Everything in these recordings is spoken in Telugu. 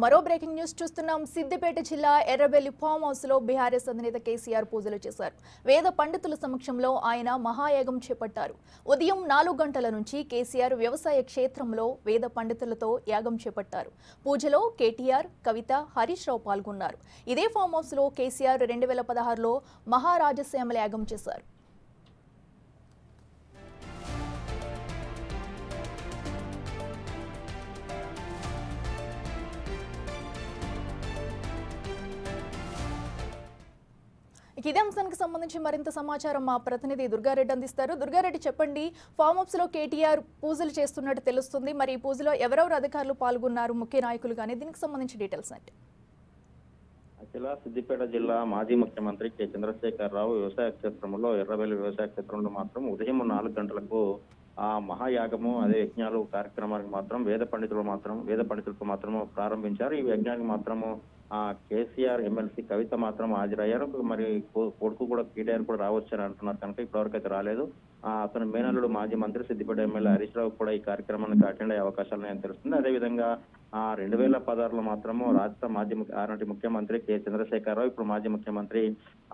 మరో బ్రేకింగ్ న్యూస్ చూస్తున్నాం. సిద్దిపేట జిల్లా ఎర్రబెల్లి ఫామ్ హౌస్ లో బీఆర్ఎస్ అధినేత కేసీఆర్ పూజలు చేశారు. వేద పండితుల సమక్షంలో ఆయన మహాయాగం చేపట్టారు. ఉదయం 4 గంటల నుంచి కేసీఆర్ వ్యవసాయ క్షేత్రంలో వేద పండితులతో యాగం చేపట్టారు. పూజలో కేటీఆర్, కవిత, హరీష్ రావు పాల్గొన్నారు. ఇదే ఫామ్ హౌస్ లో కేసీఆర్ 2016లో మహారాజశ్యామల యాగం చేశారు. ఇదే అంశానికి సంబంధించి మరింత సమాచారం మా ప్రతినిధి దుర్గారెడ్డి అందిస్తారు. దుర్గారెడ్డి, చెప్పండి, ఫామ్ హౌస్ లో కేటీఆర్ పూజలు చేస్తున్నట్టు తెలుస్తుంది. మరి ఈ పూజలో ఎవరెవరు అధికారులు పాల్గొన్నారు, ముఖ్య నాయకులు కానీ, దీనికి సంబంధించి డీటెయిల్స్ అంటే? సిద్దిపేట జిల్లా మాజీ ముఖ్యమంత్రి కె చంద్రశేఖరరావు వ్యవసాయ క్షేత్రంలో ఎర్రబెల్లి వ్యవసాయ క్షేత్రంలో మాత్రం ఉదయం 4 గంటలకు ఆ మహాయాగము అదే యజ్ఞాలు కార్యక్రమానికి మాత్రం వేద పండితులతో మాత్రం ప్రారంభించారు. ఈ యజ్ఞానికి మాత్రము కేసీఆర్, ఎమ్మెల్సీ కవిత మాత్రం హాజరయ్యారు. మరి కొడుకు కూడా కేటీఆర్ కూడా రావచ్చని అంటున్నారు కనుక ఇప్పటివరకు అయితే రాలేదు. అతను మేనల్లుడు మాజీ మంత్రి సిద్దిపేట ఎమ్మెల్యే హరీష్ రావు కూడా ఈ కార్యక్రమానికి అటెండ్ అయ్యే అవకాశాలు నేను తెలుస్తుంది. అదేవిధంగా 2016లో మాత్రము రాష్ట్ర ఆనాటి ముఖ్యమంత్రి కె చంద్రశేఖరరావు, ఇప్పుడు మాజీ ముఖ్యమంత్రి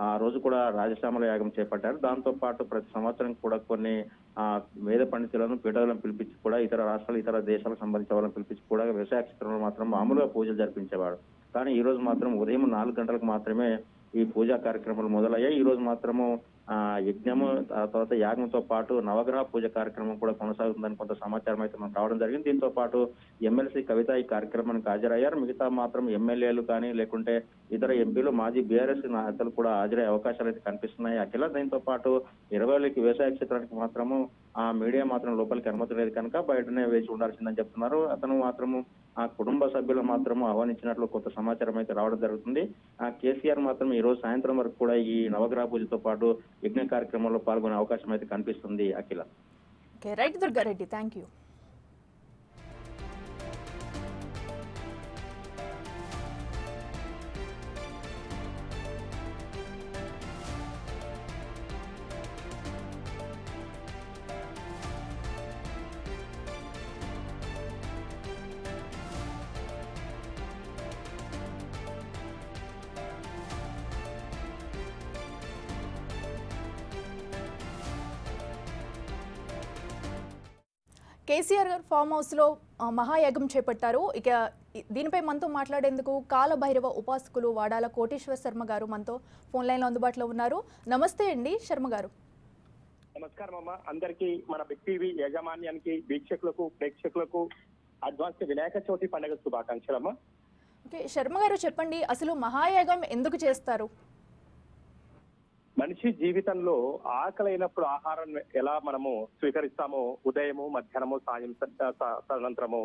ఆ రోజు కూడా రాజశ్యామల యాగం చేపట్టారు. దాంతో పాటు ప్రతి సంవత్సరం కూడా కొన్ని వేద పండితులను పీఠాలను పిలిపించి కూడా ఇతర రాష్ట్రాలు, ఇతర దేశాలకు సంబంధించిన వాళ్ళని పిలిపించి కూడా వ్యవసాయ క్షేత్రంలో మాత్రం మామూలుగా పూజలు జరిపించేవాడు. కానీ ఈ రోజు మాత్రం ఉదయం 4 గంటలకు మాత్రమే ఈ పూజా కార్యక్రమాలు మొదలయ్యాయి. ఈ రోజు మాత్రము యజ్ఞము తర్వాత యాగంతో పాటు నవగ్రహ పూజ కార్యక్రమం కూడా కొనసాగుతుందని కొంత సమాచారం అయితే మనకు రావడం జరిగింది. దీంతో పాటు ఎమ్మెల్సీ కవిత ఈ కార్యక్రమానికి హాజరయ్యారు. మిగతా మాత్రం ఎమ్మెల్యేలు కానీ లేకుంటే ఇతర ఎంపీలు, మాజీ బీఆర్ఎస్ నేతలు కూడా హాజరయ్యే అవకాశాలు అయితే కనిపిస్తున్నాయి. అఖిల దీంతో పాటు 20 వ్యవసాయ క్షేత్రానికి మాత్రము మీడియా మాత్రం లోపలికి అనుమతి లేదు కనుక బయటనే వేచి ఉండాల్సిందని చెప్తున్నారు. అతను మాత్రము కుటుంబ సభ్యులు మాత్రము ఆహ్వానించినట్లు కొంత సమాచారం అయితే రావడం జరుగుతుంది. కేసీఆర్ మాత్రం ఈ రోజు సాయంత్రం వరకు కూడా ఈ నవగ్రహ పూజతో పాటు యజ్ఞ కార్యక్రమంలో పాల్గొనే అవకాశం అయితే కనిపిస్తుంది. Akhila. Right Durga Reddy, thank you. KCR గారు ఫామ్ హౌస్ లో మహాయాగం చేపట్టారు. ఇక దీనిపై మనతో మాట్లాడేందుకు కాలభైరవ ఉపాసకులు వాడాల కోటేశ్వర శర్మ గారు మనతో ఫోన్ లైన్ లో అందుబాటులో ఉన్నారు. నమస్తే అండి శర్మ గారు. నమస్కారం అమ్మ. అందరికీ మన బిగ్ టీవీ యాజమాన్యానికి, వీక్షకులకు, ప్రేక్షకులకు అడ్వాన్స్ వినాయక చవితి పండుగ శుభాకాంక్షలు అమ్మ. ఓకే శర్మ గారు, చెప్పండి, అసలు మహాయాగం ఎందుకు చేస్తారు? మనిషి జీవితంలో ఆకలైనప్పుడు ఆహారం ఎలా మనము స్వీకరిస్తామో, ఉదయము, మధ్యాహ్నము, సాయంత్రము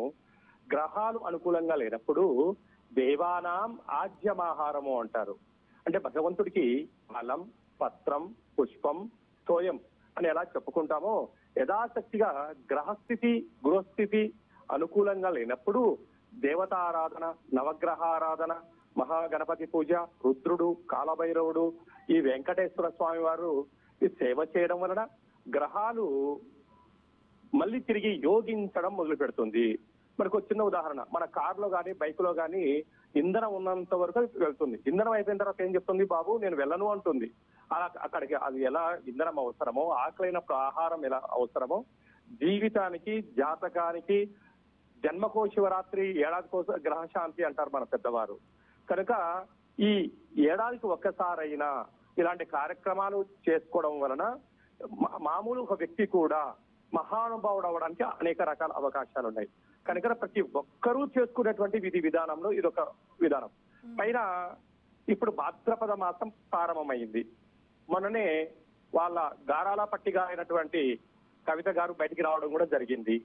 గ్రహాలు అనుకూలంగా లేనప్పుడు దేవానాం ఆజ్యమాహారము అంటారు. అంటే భగవంతుడికి ఫలం, పత్రం, పుష్పం, తోయం అని ఎలా చెప్పుకుంటామో యథాశక్తిగా గ్రహస్థితి, గృహస్థితి అనుకూలంగా లేనప్పుడు దేవతారాధన, నవగ్రహారాధన, మహాగణపతి పూజ, రుద్రుడు, కాలభైరవుడు, ఈ వెంకటేశ్వర స్వామి వారు ఈ సేవ చేయడం వలన గ్రహాలు మళ్ళీ తిరిగి యోగించడం మొదలు పెడుతుంది. మనకు చిన్న ఉదాహరణ, మన కారులో కానీ బైక్ లో కానీ ఇంధనం ఉన్నంత వరకు వెళ్తుంది. ఇంధనం అయిపోయిన తర్వాత ఏం చెప్తుంది, బాబు నేను వెళ్ళను అంటుంది. అలా అక్కడికి అది ఎలా ఇంధనం అవసరమో, ఆకలైనప్పుడు ఆహారం ఎలా అవసరమో, జీవితానికి, జాతకానికి జన్మకో శివరాత్రి, ఏడాదికోసం గ్రహశాంతి అంటారు మన పెద్దవారు. కనుక ఈ ఏడాదికి ఒక్కసారైనా ఇలాంటి కార్యక్రమాలు చేసుకోవడం వలన మామూలు ఒక వ్యక్తి కూడా మహానుభావుడు అవడానికి అనేక రకాల అవకాశాలు ఉన్నాయి. కనుక ప్రతి ఒక్కరూ చేసుకునేటువంటి విధి విధానంలో ఇదొక విధానం. పైన ఇప్పుడు భాద్రపద మాసం ప్రారంభమైంది. మొన్ననే వాళ్ళ గారాల పట్టిగా అయినటువంటి కవిత గారు బయటికి రావడం కూడా జరిగింది.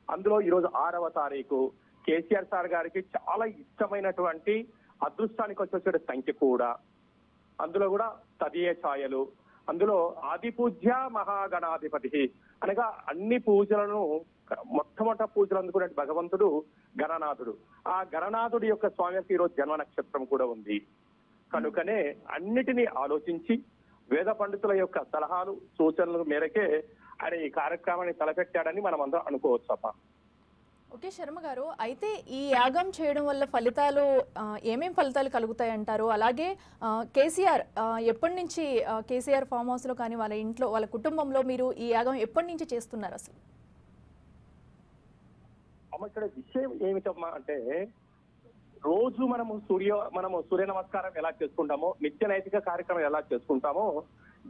అందులో ఈరోజు 6వ తారీఖు కేసీఆర్ సార్ గారికి చాలా ఇష్టమైనటువంటి అదృష్టానికి వచ్చే సంఖ్య కూడా, అందులో కూడా తదియ ఛాయలు, అందులో ఆది పూజ్య మహాగణాధిపతి అనగా అన్ని పూజలను మొట్టమొదటి పూజలు అందుకునే భగవంతుడు గణనాథుడు. ఆ గణనాథుడి యొక్క స్వామికి ఈరోజు జన్మ నక్షత్రం కూడా ఉంది. కనుకనే అన్నిటినీ ఆలోచించి వేద పండితుల యొక్క సలహాలు, సూచనల మేరకే ఆయన ఈ కార్యక్రమాన్ని తలపెట్టాడని మనం అందరం అనుకోవచ్చు అప్ప. ఓకే శర్మ గారు, అయితే ఈ యాగం చేయడం వల్ల ఫలితాలు ఏమేం ఫలితాలు కలుగుతాయి అంటారు? అలాగే కేసీఆర్ ఎప్పటి నుంచి కేసీఆర్ ఫామ్ హౌస్లో కానీ వాళ్ళ ఇంట్లో వాళ్ళ కుటుంబంలో మీరు ఈ యాగం ఎప్పటి నుంచి చేస్తున్నారు అసలు? అమ్మ ఇక్కడ విషయం ఏమిటమ్మా అంటే రోజు మనము సూర్య నమస్కారం ఎలా చేసుకుంటామో, నిత్య నైతిక కార్యక్రమం ఎలా చేసుకుంటామో,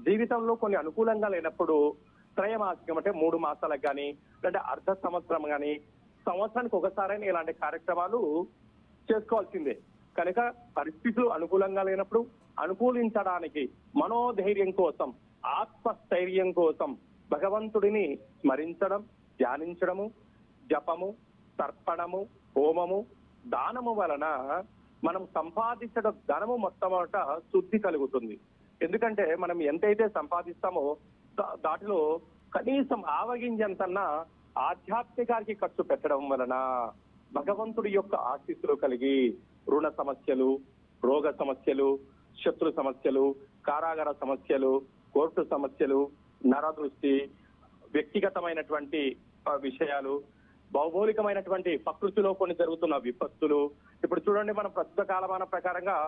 జీవితంలో కొన్ని అనుకూలంగా లేనప్పుడు త్రయమాసికం అంటే 3 మాసాలకు కానీ అంటే అర్ధ సంవత్సరం కానీ సంవత్సరానికి ఒకసారైనా ఇలాంటి కార్యక్రమాలు చేసుకోవాల్సిందే. కనుక పరిస్థితులు అనుకూలంగా లేనప్పుడు అనుకూలించడానికి మనోధైర్యం కోసం, ఆత్మస్థైర్యం కోసం భగవంతుడిని స్మరించడం, ధ్యానించడము, జపము, తర్పణము, హోమము, దానము వలన మనం సంపాదించడ ధనము మొట్టమొదట శుద్ధి కలుగుతుంది. ఎందుకంటే మనం ఎంతైతే సంపాదిస్తామో దాటిలో కనీసం ఆవగింజంతన్నా ఆధ్యాత్మికానికి ఖర్చు పెట్టడం వలన భగవంతుడి యొక్క ఆశీస్సులు కలిగి రుణ సమస్యలు, రోగ సమస్యలు, శత్రు సమస్యలు, కారాగార సమస్యలు, కోర్టు సమస్యలు, నరదృష్టి, వ్యక్తిగతమైనటువంటి విషయాలు, భౌగోళికమైనటువంటి ప్రకృతిలో కొన్ని జరుగుతున్న విపత్తులు. ఇప్పుడు చూడండి, మనం ప్రస్తుత కాలమాన ప్రకారంగా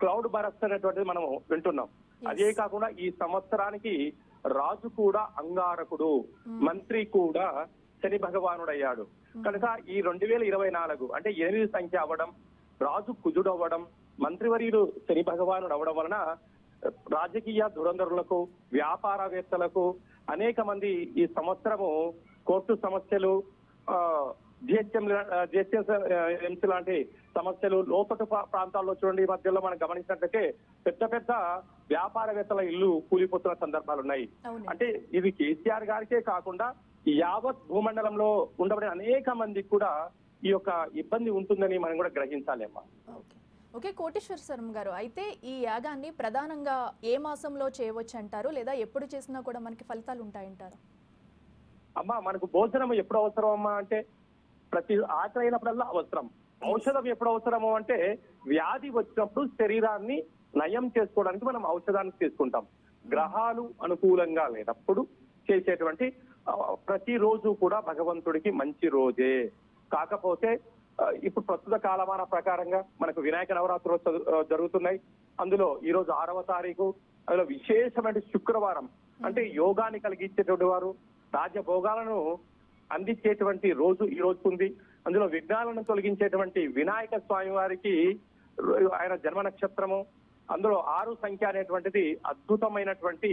క్లౌడ్ బరస్ట్ అనేటువంటిది మనం వింటున్నాం. అదే కాకుండా ఈ సంవత్సరానికి రాజు కూడా అంగారకుడు, మంత్రి కూడా శని భగవానుడయ్యాడు. కనుక ఈ 2024 అంటే 8 సంఖ్య అవ్వడం, రాజు కుజుడు అవ్వడం, మంత్రివర్యుడు శని భగవానుడు అవ్వడం వలన రాజకీయ ధురంధరులకు, వ్యాపారవేత్తలకు అనేక మంది ఈ సంవత్సరము కోర్టు సమస్యలు, జిహెచ్ఎంసీ లాంటి సమస్యలు, లోతట్టు ప్రాంతాల్లో చూడండి, ఈ మధ్యలో మనం గమనించినట్లయితే పెద్ద పెద్ద వ్యాపారవేత్తల ఇల్లు కూలిపోతున్న సందర్భాలు ఉన్నాయి. అంటే ఇది కేసీఆర్ గారికే కాకుండా యావత్ భూమండలంలో ఉండబడిన అనేక మందికి కూడా ఈ యొక్క ఇబ్బంది ఉంటుందని మనం కూడా గ్రహించాలి అమ్మా. ఓకే కోటేశ్వర శర్మ గారు, అయితే ఈ యాగాన్ని ప్రధానంగా ఏ మాసంలో చేయవచ్చు అంటారు, లేదా ఎప్పుడు చేసినా కూడా మనకి ఫలితాలు ఉంటాయంటారు? అమ్మా, మనకు భోజనం ఎప్పుడు అవసరం అమ్మా అంటే ప్రతి ఆకలి అయినప్పుడల్లా అవసరం. ఔషధం ఎప్పుడు అవసరము అంటే వ్యాధి వచ్చినప్పుడు శరీరాన్ని నయం చేసుకోవడానికి మనం ఔషధాన్ని తీసుకుంటాం. గ్రహాలు అనుకూలంగా లేనప్పుడు చేసేటువంటి ప్రతిరోజు కూడా భగవంతుడికి మంచి రోజే. కాకపోతే ఇప్పుడు ప్రస్తుత కాలమాన ప్రకారంగా మనకు వినాయక నవరాత్రులు జరుగుతున్నాయి. అందులో ఈ రోజు 6వ తారీఖు, అందులో విశేషమైన శుక్రవారం అంటే యోగాన్ని కలిగించేటువంటి వారు, రాజభోగాలను అందించేటువంటి రోజు ఈ రోజు ఉంది. అందులో విఘ్నాలను తొలగించేటువంటి వినాయక స్వామి వారికి ఆయన జన్మ నక్షత్రము, అందులో 6 సంఖ్య అనేటువంటిది అద్భుతమైనటువంటి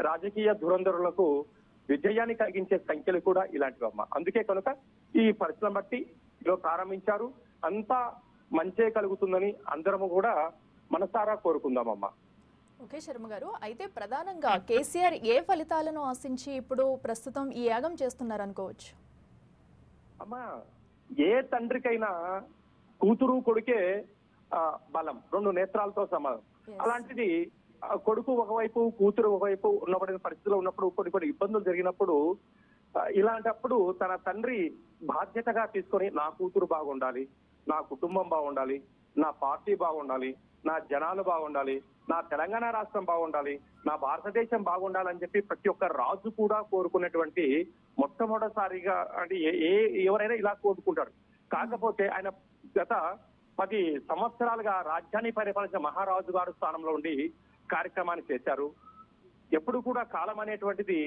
రాజకీయ ధురంధరులకు విజయాన్ని కలిగించే సంఖ్యలు కూడా ఇలాంటివమ్మా. అందుకే కనుక ఈ పరిస్థితులను బట్టి ఈరోజు ప్రారంభించారు. అంతా మంచే కలుగుతుందని అందరము కూడా మనసారా కోరుకుందామమ్మా. ఓకే శర్మ గారు, అయితే ప్రధానంగా కేసీఆర్ ఏ ఫలితాలను ఆశించి ఇప్పుడు ప్రస్తుతం ఈ యాగం చేస్తున్నారు అనుకోవచ్చు? అమ్మా, ఏ తండ్రికైనా కూతురు కొడుకే బలం, 2 నేత్రాలతో సమానం. అలాంటిది కొడుకు ఒకవైపు, కూతురు ఒకవైపు ఉన్నబడిన పరిస్థితిలో ఉన్నప్పుడు కొన్ని ఇబ్బందులు జరిగినప్పుడు ఇలాంటప్పుడు తన తండ్రి బాధ్యతగా తీసుకొని నా కూతురు బాగుండాలి, నా కుటుంబం బాగుండాలి, నా పార్టీ బాగుండాలి, నా జనాలు బాగుండాలి, నా తెలంగాణ రాష్ట్రం బాగుండాలి, నా భారతదేశం బాగుండాలని చెప్పి ప్రతి ఒక్క రాజు కూడా కోరుకునేటువంటి మొట్టమొదటిసారిగా అంటే ఎవరైనా ఇలా కోరుకుంటారు. కాకపోతే ఆయన గత 10 సంవత్సరాలుగా రాజ్యాన్ని పరిపాలించిన మహారాజు గారు స్థానంలో ఉండి కార్యక్రమాన్ని చేశారు. ఎప్పుడు కూడా కాలం అనేటువంటిది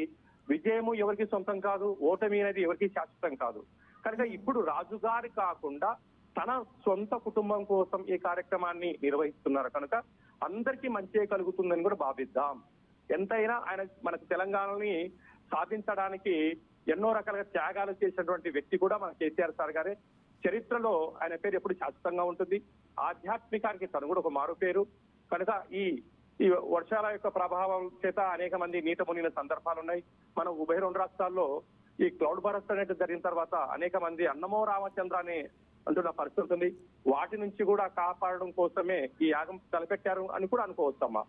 విజయము ఎవరికి సొంతం కాదు, ఓటమి అనేది ఎవరికి శాశ్వతం కాదు. కనుక ఇప్పుడు రాజుగారి కాకుండా తన సొంత కుటుంబం కోసం ఈ కార్యక్రమాన్ని నిర్వహిస్తున్నారు. కనుక అందరికీ మంచి కలుగుతుందని కూడా భావిద్దాం. ఎంతైనా ఆయన మనకు తెలంగాణని సాధించడానికి ఎన్నో రకాలుగా త్యాగాలు చేసినటువంటి వ్యక్తి కూడా మన కేసీఆర్ సార్ గారే. చరిత్రలో ఆయన పేరు ఎప్పుడు శాశ్వతంగా ఉంటుంది. ఆధ్యాత్మికానికి తను కూడా ఒక మారు పేరు. కనుక ఈ వర్షాల యొక్క ప్రభావం చేత అనేక మంది నీట మునిగిన సందర్భాలు ఉన్నాయి. మనం ఉభయ 2 రాష్ట్రాల్లో ఈ క్లౌడ్ బరస్ట్ అనేది జరిగిన తర్వాత అనేక మంది అన్నమో రామచంద్ర అని అంటున్న పరిస్థితి ఉంది. వాటి నుంచి కూడా కాపాడడం కోసమే ఈ యాగం తలపెట్టారు అని కూడా అనుకోవచ్చమ్మా.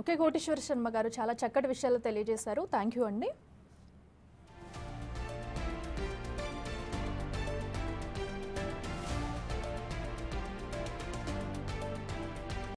ఓకే కోటేశ్వర శర్మ గారు, చాలా చక్కటి విషయాలు తెలియజేశారు. థ్యాంక్ యూ అండి.